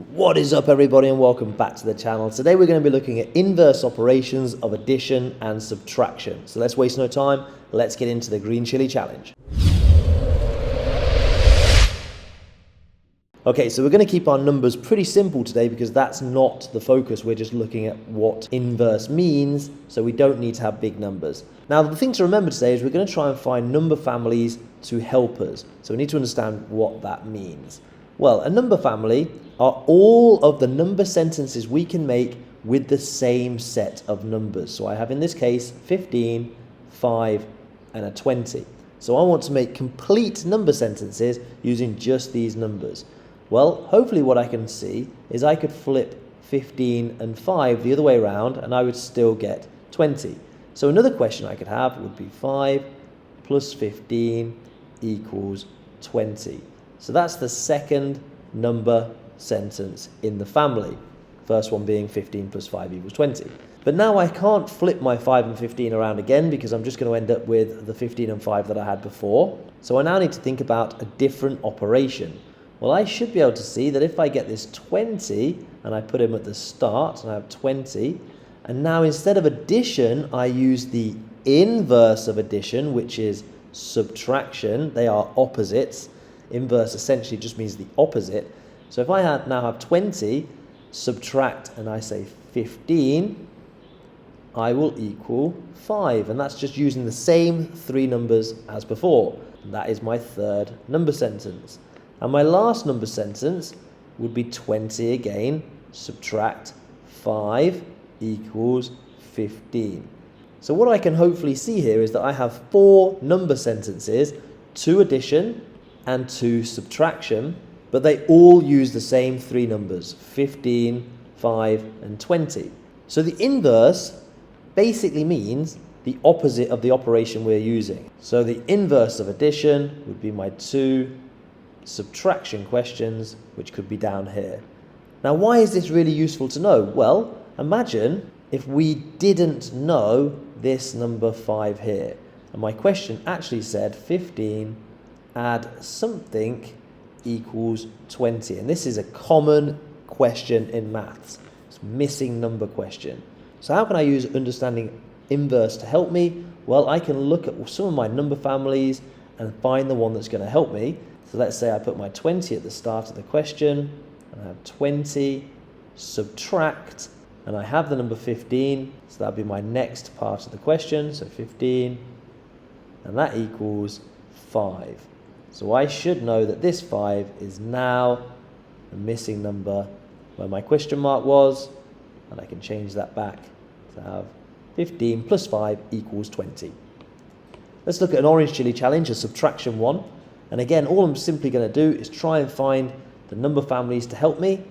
What is up, everybody, and welcome back to the channel. Today we're going to be looking at inverse operations of addition and subtraction. So let's waste no time, let's get into the green chili challenge. Okay, so we're going to keep our numbers pretty simple today because that's not the focus. We're just looking at what inverse means, so we don't need to have big numbers. Now, the thing to remember today is we're going to try and find number families to help us. So we need to understand what that means. Well, a number family are all of the number sentences we can make with the same set of numbers. So I have, in this case, 15, 5, and a 20. So I want to make complete number sentences using just these numbers. Well, hopefully what I can see is I could flip 15 and 5 the other way around and I would still get 20. So another question I could have would be 5 plus 15 equals 20. So that's the second number sentence in the family. First one being 15 plus 5 equals 20. But now I can't flip my 5 and 15 around again because I'm just going to end up with the 15 and 5 that I had before. So I now need to think about a different operation. Well, I should be able to see that if I get this 20 and I put them at the start and I have 20, and now instead of addition, I use the inverse of addition, which is subtraction. They are opposites. Inverse essentially just means the opposite. So if I now have 20, subtract, and I say 15, I will equal 5. And that's just using the same three numbers as before. And that is my third number sentence. And my last number sentence would be 20 again, subtract 5 equals 15. So what I can hopefully see here is that I have 4 number sentences, 2 addition and 2 subtraction, but they all use the same three numbers, 15, 5, and 20. So the inverse basically means the opposite of the operation we're using. So the inverse of addition would be my 2 subtraction questions, which could be down here. Now, why is this really useful to know? Well, imagine if we didn't know this number 5 here, and my question actually said 15 add something equals 20. And this is a common question in maths. It's a missing number question. So how can I use understanding inverse to help me? Well, I can look at some of my number families and find the one that's going to help me. So let's say I put my 20 at the start of the question, and I have 20, subtract, and I have the number 15, so that'll be my next part of the question, so 15, and that equals 5. So I should know that this 5 is now the missing number where my question mark was, and I can change that back to have 15 plus 5 equals 20. Let's look at an orange chili challenge, a subtraction one. And again, all I'm simply going to do is try and find the number families to help me.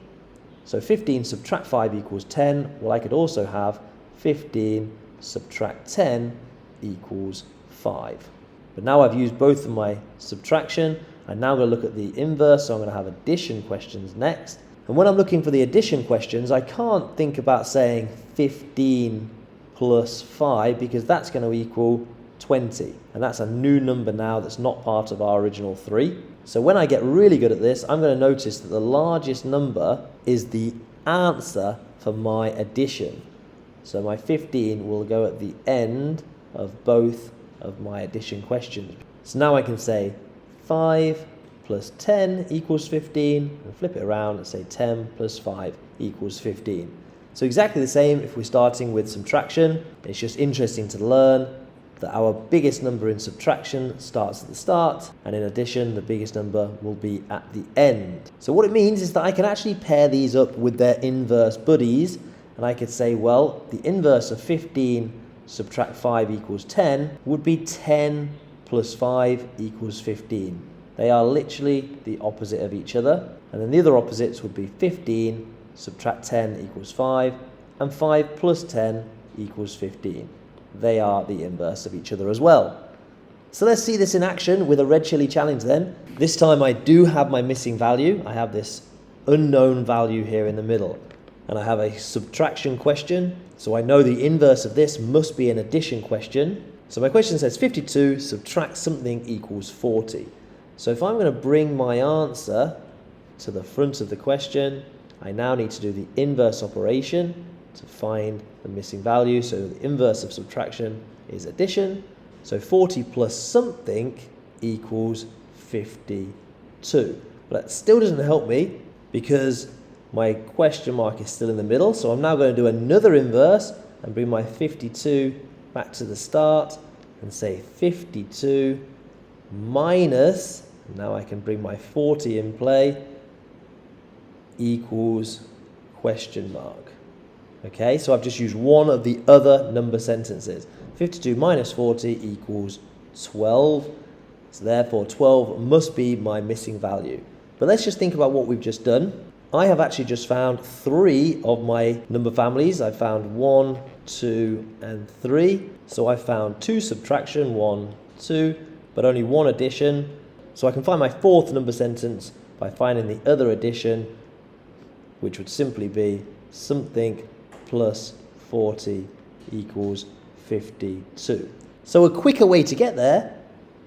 So 15 subtract 5 equals 10. Well, I could also have 15 subtract 10 equals 5. But now I've used both of my subtraction. I'm now going to look at the inverse, so I'm going to have addition questions next. And when I'm looking for the addition questions, I can't think about saying 15 plus 5 because that's going to equal 20. And that's a new number now that's not part of our original 3. So when I get really good at this, I'm going to notice that the largest number is the answer for my addition. So my 15 will go at the end of both of my addition questions. So now I can say 5 plus 10 equals 15, and flip it around and say 10 plus 5 equals 15. So exactly the same if we're starting with subtraction. It's just interesting to learn that our biggest number in subtraction starts at the start, and in addition, the biggest number will be at the end. So what it means is that I can actually pair these up with their inverse buddies, and I could say, well, the inverse of 15 subtract 5 equals 10 would be 10 plus 5 equals 15. They are literally the opposite of each other, and then the other opposites would be 15 subtract 10 equals 5, and 5 plus 10 equals 15. They are the inverse of each other as well. So let's see this in action with a red chili challenge then. This time I do have my missing value. I have this unknown value here in the middle. And I have a subtraction question. So I know the inverse of this must be an addition question. So my question says 52 subtract something equals 40. So if I'm going to bring my answer to the front of the question, I now need to do the inverse operation to find the missing value. So the inverse of subtraction is addition. So 40 plus something equals 52. But that still doesn't help me because my question mark is still in the middle. So I'm now going to do another inverse and bring my 52 back to the start and say 52 minus, now I can bring my 40 in play, equals question mark. Okay, so I've just used one of the other number sentences. 52 minus 40 equals 12. So therefore 12 must be my missing value. But let's just think about what we've just done. I have actually just found 3 of my number families. I found 1, 2, and 3. So I found 2 subtraction, 1, 2, but only 1 addition. So I can find my 4th number sentence by finding the other addition, which would simply be something plus 40 equals 52. So a quicker way to get there,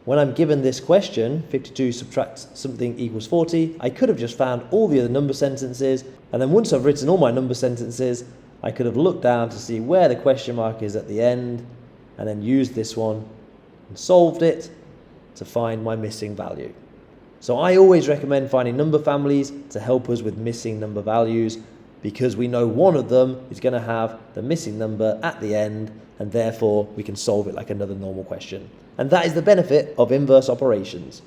when I'm given this question, 52 subtract something equals 40, I could have just found all the other number sentences, and then once I've written all my number sentences, I could have looked down to see where the question mark is at the end, and then used this one and solved it to find my missing value. So I always recommend finding number families to help us with missing number values, because we know one of them is going to have the missing number at the end, and therefore we can solve it like another normal question. And that is the benefit of inverse operations.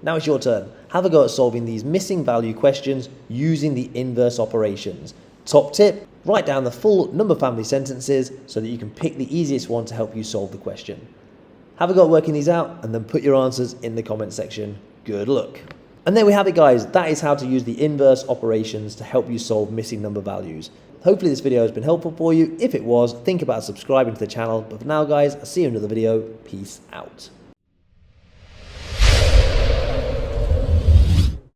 Now it's your turn. Have a go at solving these missing value questions using the inverse operations. Top tip, write down the full number family sentences so that you can pick the easiest one to help you solve the question. Have a go at working these out and then put your answers in the comment section. Good luck. And there we have it, guys. That is how to use the inverse operations to help you solve missing number values. Hopefully this video has been helpful for you. If it was, think about subscribing to the channel. But for now, guys, I'll see you in another video. Peace out.